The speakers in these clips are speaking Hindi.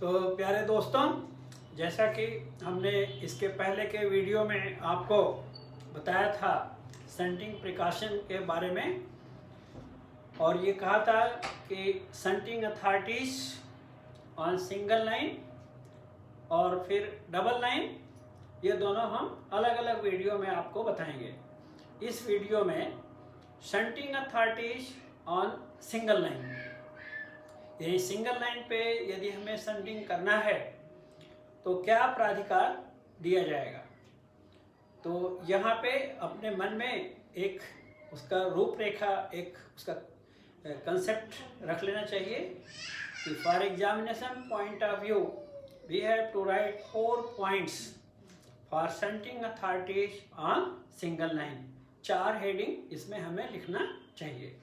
तो प्यारे दोस्तों, जैसा कि हमने इसके पहले के वीडियो में आपको बताया था शंटिंग प्रिकॉशन के बारे में, और ये कहा था कि shunting authorities on single line और फिर डबल लाइन, ये दोनों हम अलग अलग वीडियो में आपको बताएंगे। इस वीडियो में shunting authorities on single line, यानी सिंगल लाइन पे यदि हमें शंटिंग करना है तो क्या प्राधिकार दिया जाएगा। तो यहाँ पे अपने मन में एक उसका रूपरेखा, एक उसका कंसेप्ट रख लेना चाहिए कि for examination point of view we have to write 4 points for shunting authorities on single line. 4 heading इसमें हमें लिखना चाहिए।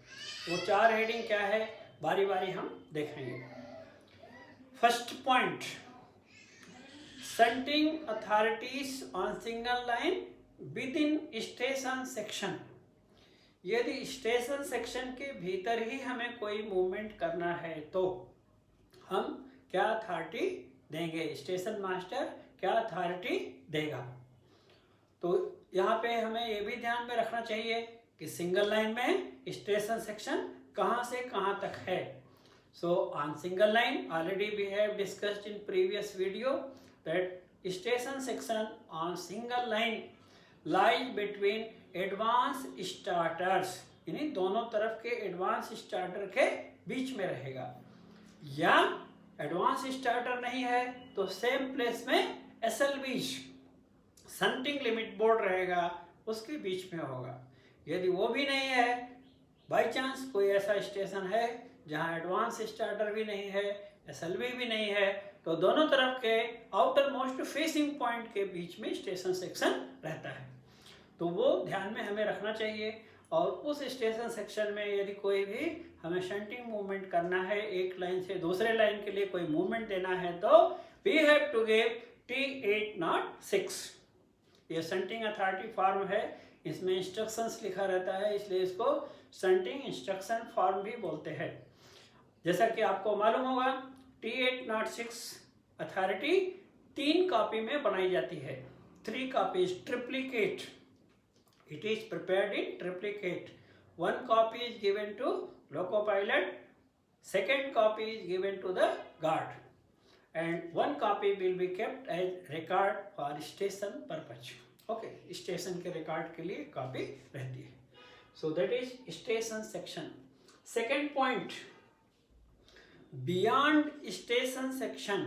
वो 4 हेडिंग क्या है, बारी बारी हम देखेंगे। First point, shunting authorities on single line with in station section. यदि स्टेशन सेक्शन के भीतर ही हमें कोई मूवमेंट करना है तो हम क्या अथॉरिटी देंगे, स्टेशन मास्टर क्या अथॉरिटी देगा। तो यहाँ पे हमें ये भी ध्यान में रखना चाहिए कि सिंगल लाइन में स्टेशन सेक्शन कहाँ से कहाँ तक है। So on single line already we have discussed in previous video that station section on single line lies between advance starters, यानी दोनों तरफ के एडवांस स्टार्टर के बीच में रहेगा, या एडवांस स्टार्टर नहीं है तो सेम प्लेस में एसएलबी शंटिंग लिमिट बोर्ड रहेगा, उसके बीच में होगा। यदि वो भी नहीं है, बाय चांस कोई ऐसा स्टेशन है जहां एडवांस स्टार्टर भी नहीं है, एसएलबी भी नहीं है, तो दोनों तरफ के आउटर मोस्ट फेसिंग पॉइंट के बीच में स्टेशन सेक्शन रहता है। तो वो ध्यान में हमें रखना चाहिए। और उस स्टेशन सेक्शन में यदि कोई भी हमें शंटिंग मूवमेंट करना है, एक लाइन से दूसरे लाइन के लिए कोई मूवमेंट देना है, तो we have to give T806। ये शंटिंग अथॉरिटी फॉर्म है, इसमें इंस्ट्रक्शंस लिखा रहता है, इसलिए इसको शंटिंग इंस्ट्रक्शन फॉर्म भी बोलते हैं। जैसा कि आपको मालूम होगा, T806 अथॉरिटी 3 कॉपी में बनाई जाती है, 3 copies, triplicate. It is prepared in triplicate. 1 copy is given to loco pilot, 2nd copy is given to the guard, and 1 copy will be kept as record for station purpose. Okay, station के record के लिए copy रहती है। So that is station section. Second point, beyond station section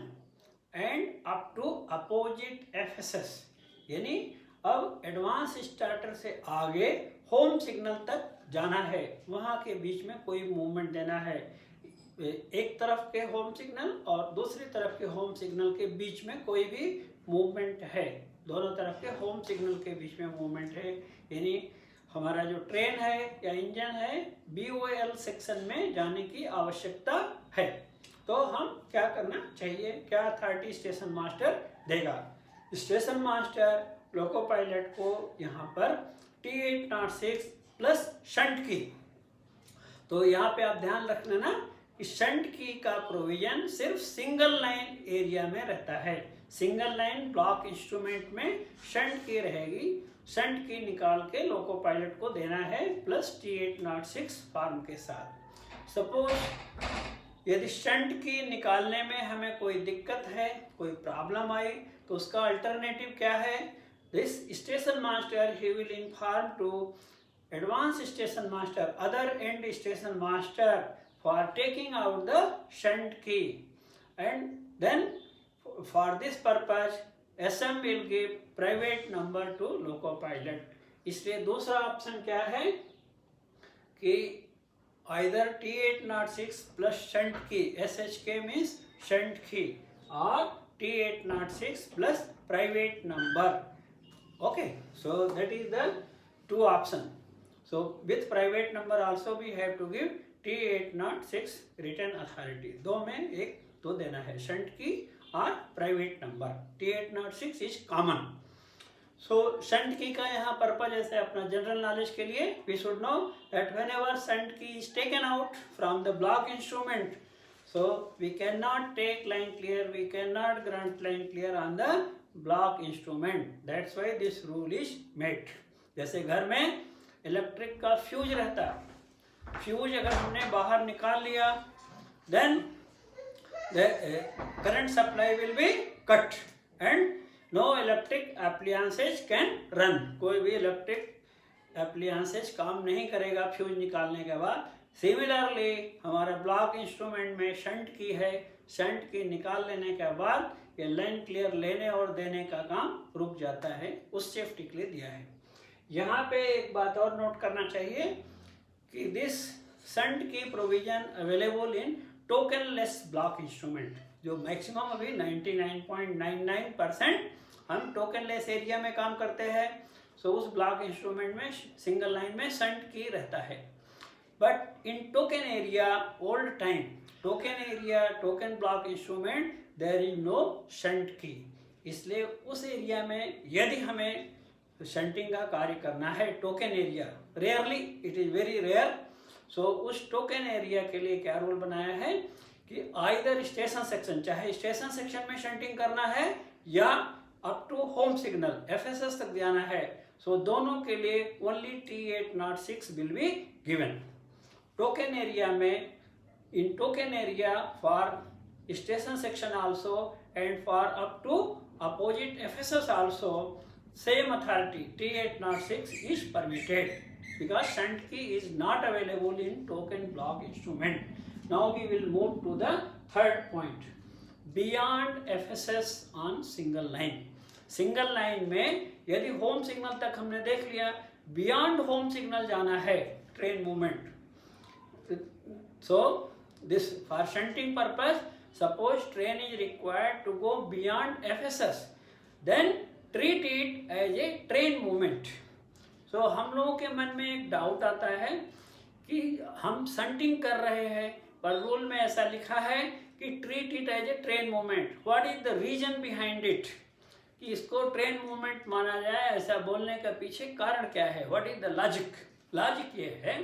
and up to opposite FSS, यानी अब एडवांस स्टार्टर से आगे होम सिग्नल तक जाना है, वहाँ के बीच में कोई मूवमेंट देना है। एक तरफ के होम सिग्नल और दूसरी तरफ के होम सिग्नल के बीच में कोई भी मूवमेंट है, दोनों तरफ के होम सिग्नल के बीच में मूवमेंट है, यानी हमारा जो ट्रेन है या इंजन है BOL सेक्शन में जाने की आवश्यकता है। तो हम क्या करना चाहिए, क्या अथॉरिटी स्टेशन मास्टर देगा। स्टेशन मास्टर लोको पायलट को यहाँ पर T806 प्लस शंट की। तो यहाँ पे आप ध्यान रख लेना कि शंट की का प्रोविजन सिर्फ सिंगल लाइन एरिया में रहता है। सिंगल लाइन ब्लॉक इंस्ट्रूमेंट में शंट की रहेगी, शंट की निकाल के लोको पायलट को देना है प्लस T806 फॉर्म के साथ। सपोज यदि शंट की निकालने में हमें कोई दिक्कत है, कोई प्रॉब्लम आई, तो उसका अल्टरनेटिव क्या है। This station master, he will inform to advance station master, other end station master, for taking out the shunt key, and then for this purpose SM will give private number to loco pilot. इसलिए दूसरा ऑप्शन क्या है कि either T806 plus shunt key, SHK means shunt key, or T806 plus private number. Okay, so that is the 2 option. So with private number also we have to give T806 written authority. दो में एक तो देना है, शंट की और private number. T806 is common. So shunt की का यहाँ पर्पज ऐसे अपना जनरल नॉलेज के लिए we should know that whenever shunt key is taken out from the block instrument, So we cannot take line clear, we cannot grant line clear on the block instrument. That's why this rule is made. जैसे घर में इलेक्ट्रिक का फ्यूज रहता है, फ्यूज अगर हमने बाहर निकाल लिया then the current supply will be cut and no electric appliances can run. कोई भी इलेक्ट्रिक एप्लियंसेस काम नहीं करेगा फ्यूज निकालने के बाद. सिमिलरली हमारा ब्लॉक इंस्ट्रूमेंट में शंट की है, शंट की निकाल लेने के बाद ये लाइन क्लियर लेने और देने का काम रुक जाता है, उस सेफ्टी के लिए दिया है. यहाँ पे एक बात और नोट करना चाहिए कि दिस शंट की provision available in token less block instrument, जो मैक्सिमम अभी 99.99% हम टोकन लेस एरिया में काम करते हैं. सो उस ब्लॉक इंस्ट्रूमेंट में सिंगल लाइन में शंट की रहता है. But in token area old time, token area token block instrument there is no shunt key. इसलिए उस एरिया में यदि हमें शंटिंग का कार्य करना है token area, rarely it is very rare. So उस टोकन एरिया के लिए क्या रूल बनाया है कि आइदर स्टेशन सेक्शन, चाहे स्टेशन सेक्शन में शंटिंग करना है या up to home signal FSS तक जाना है, सो दोनों के लिए only T806 will be given. Token area में, in token area for station section also and for up to opposite FSS also same authority T806 is permitted because shunt key is not available in token block instrument. Now we will move to the third point, beyond FSS on single line. Single line में यदि होम सिग्नल तक हमने देख लिया, बियॉन्ड होम सिग्नल जाना है train movement. So this for shunting purpose, suppose train is required to go beyond FSS, then treat it as a train movement. So हम लोगों के मन में एक डाउट आता है कि हम शंटिंग कर रहे हैं पर रूल में ऐसा लिखा है कि treat it as a train movement. What is the reason behind it कि इसको ट्रेन मूवमेंट माना जाए, ऐसा बोलने का पीछे कारण क्या है? What is the logic? Logic ये है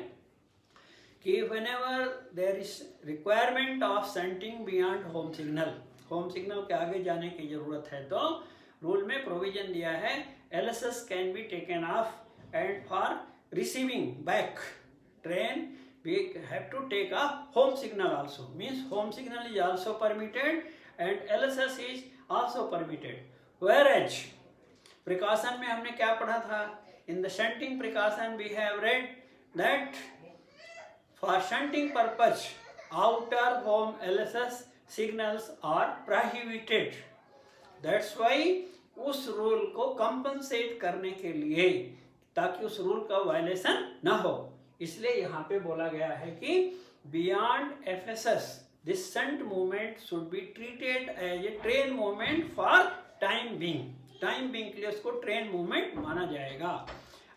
कि whenever there is requirement of shunting beyond home signal, home signal के आगे जाने की जरूरत है, तो रूल में प्रोविजन दिया है LSS can be taken of and for receiving back train we have to take a home signal also, means home signal is also permitted and LSS is also permitted. Whereas precaution में हमने क्या पढ़ा था? In the shunting precaution we have read that for shunting purpose outer home LSS signals are prohibited. That's why उस रूल को कंपनसेट करने के लिए, ताकि उस रूल का वायलेशन ना हो, इसलिए यहाँ पे बोला गया है कि beyond FSS this shunt movement should be treated as a train movement for time being. Time being के लिए उसको ट्रेन मूवमेंट माना जाएगा.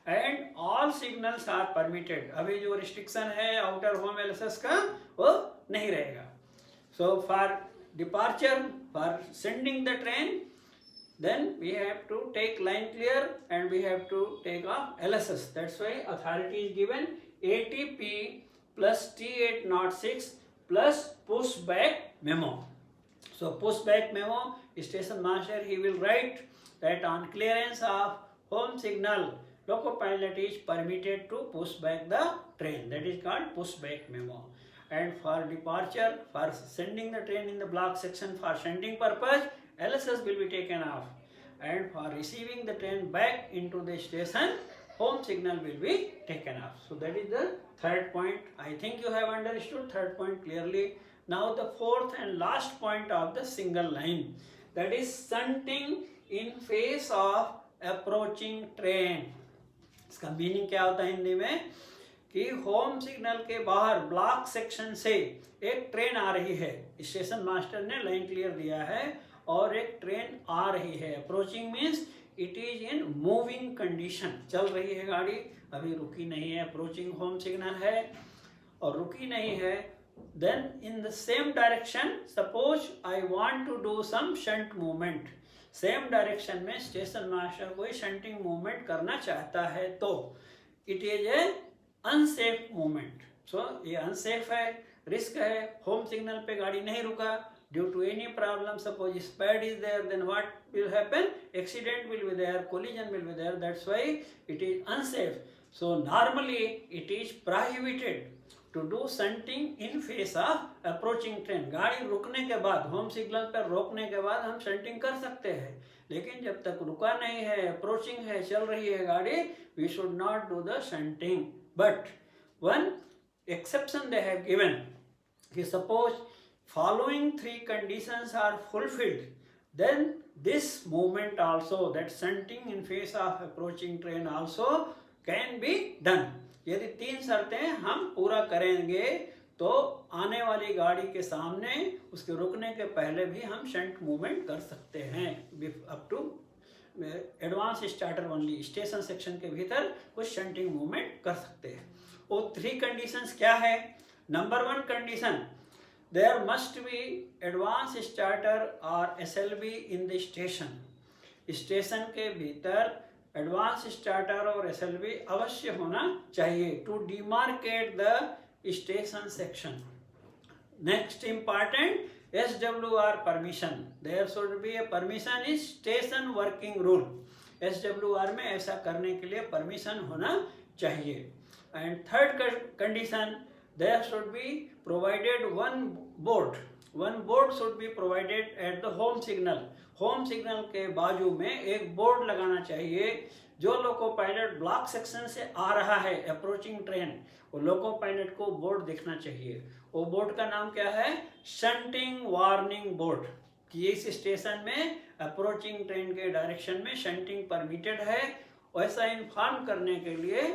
And all signals are permitted. अभी जो रिस्ट्रिक्शन है आउटर होम एलएसएस का वो नहीं रहेगा. So for departure, for sending the train, then we have to take line clear and we have to take off LSS. That's why authority is given ATP plus T806 plus pushback memo. So pushback memo, station master he will write that on clearance of home signal, loco pilot is permitted to push back the train. That is called pushback memo. And for departure, for sending the train in the block section for shunting purpose, LSS will be taken off, and for receiving the train back into the station, home signal will be taken off. So that is the third point. I think you have understood third point clearly. Now the fourth and last point of the single line, that is shunting in face of approaching train. इसका मीनिंग क्या होता है हिंदी में कि होम सिग्नल के बाहर ब्लॉक सेक्शन से एक ट्रेन आ रही है, स्टेशन मास्टर ने लाइन क्लियर दिया है और एक ट्रेन आ रही है. Approaching means it is in moving condition, चल रही है गाड़ी, अभी रुकी नहीं है. अप्रोचिंग होम सिग्नल है और रुकी नहीं है. Then in the same direction, suppose I want to do some shunt movement, same direction में स्टेशन मास्टर कोई शंटिंग मूवमेंट करना चाहता है तो it is a unsafe movement. So ये अनसेफ है. रिस्क है, होम सिग्नल पे गाड़ी नहीं रुका, due to any problem, suppose SPAD is there, then what will happen, accident will be there, collision will be there, that's why it is unsafe. So normally it is prohibited to do shunting in face of approaching train. गाड़ी रुकने के बाद, होम सिग्नल पर रोकने के बाद हम शंटिंग कर सकते हैं, लेकिन जब तक रुका नहीं है, अप्रोचिंग है, चल रही है गाड़ी, we should not do the shunting. But one exception they have given कि suppose following three conditions are fulfilled, then this movement also, that shunting in face of approaching train also can be done. यदि तीन शर्तें हम पूरा करेंगे तो आने वाली गाड़ी के सामने उसके रुकने के पहले भी हम शंट मूवमेंट कर सकते हैं, up to advance starter only. Station section के भीतर कुछ शंटिंग मूवमेंट कर सकते हैं. वो थ्री कंडीशंस क्या है? Number one condition, there must be advance starter or SLB in the station. Station के भीतर एडवांस स्टार्टर और SLB अवश्य होना चाहिए to demarcate the station section. Next important, SWR परमिशन. There should be a permission is station working rule. SWR में ऐसा करने के लिए परमिशन होना चाहिए. And third condition, there should be provided one board should be provided at the home signal. Home signal के बाजू में एक बोर्ड लगाना चाहिए. जो लोको पायलट ब्लॉक सेक्शन से आ रहा है अप्रोचिंग ट्रेन, वो लोको पायलट को बोर्ड दिखना चाहिए. वो बोर्ड का नाम क्या है? Shunting warning board. कि इस स्टेशन में अप्रोचिंग ट्रेन के डायरेक्शन में शंटिंग परमिटेड है, वैसा इन्फॉर्म करने के लिए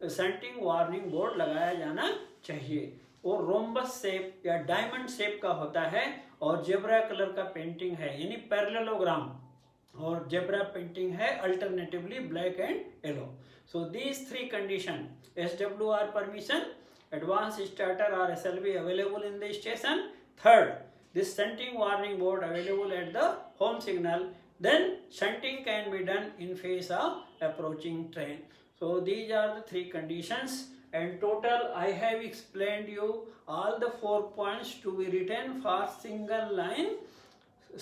शंटिंग वार्निंग बोर्ड लगाया जाना चाहिए. वो रोम्बस शेप या डायमंड शेप का होता है और जेब्रा कलर का पेंटिंग है, यानी पैरेललोग्राम, और जेब्रा पेंटिंग है alternatively black and yellow. So these three condition, SWR permission, advance starter और SLB available in the station, third this shunting warning board available at the home signal, then shunting can be done in face of approaching train. So these are the three conditions, and total I have explained you all the 4 points to be written for single line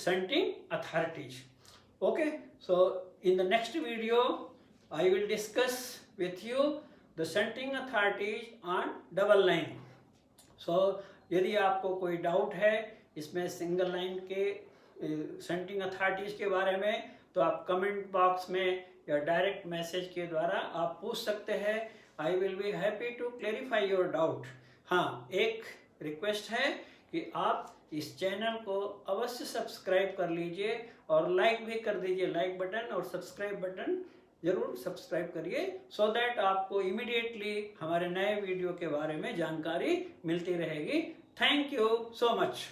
shunting authorities. Okay, so in the next video I will discuss with you the shunting authorities on double line. So यदि आपको कोई डाउट है इसमें सिंगल लाइन के शंटिंग अथॉरिटीज के बारे में, तो आप कमेंट बॉक्स में या डायरेक्ट मैसेज के द्वारा आप पूछ सकते हैं. I will be happy to clarify your doubt. हाँ, एक रिक्वेस्ट है कि आप इस चैनल को अवश्य सब्सक्राइब कर लीजिए और लाइक भी कर दीजिए. लाइक बटन और सब्सक्राइब बटन जरूर सब्सक्राइब करिए, सो दैट आपको इमीडिएटली हमारे नए वीडियो के बारे में जानकारी मिलती रहेगी. Thank you so much.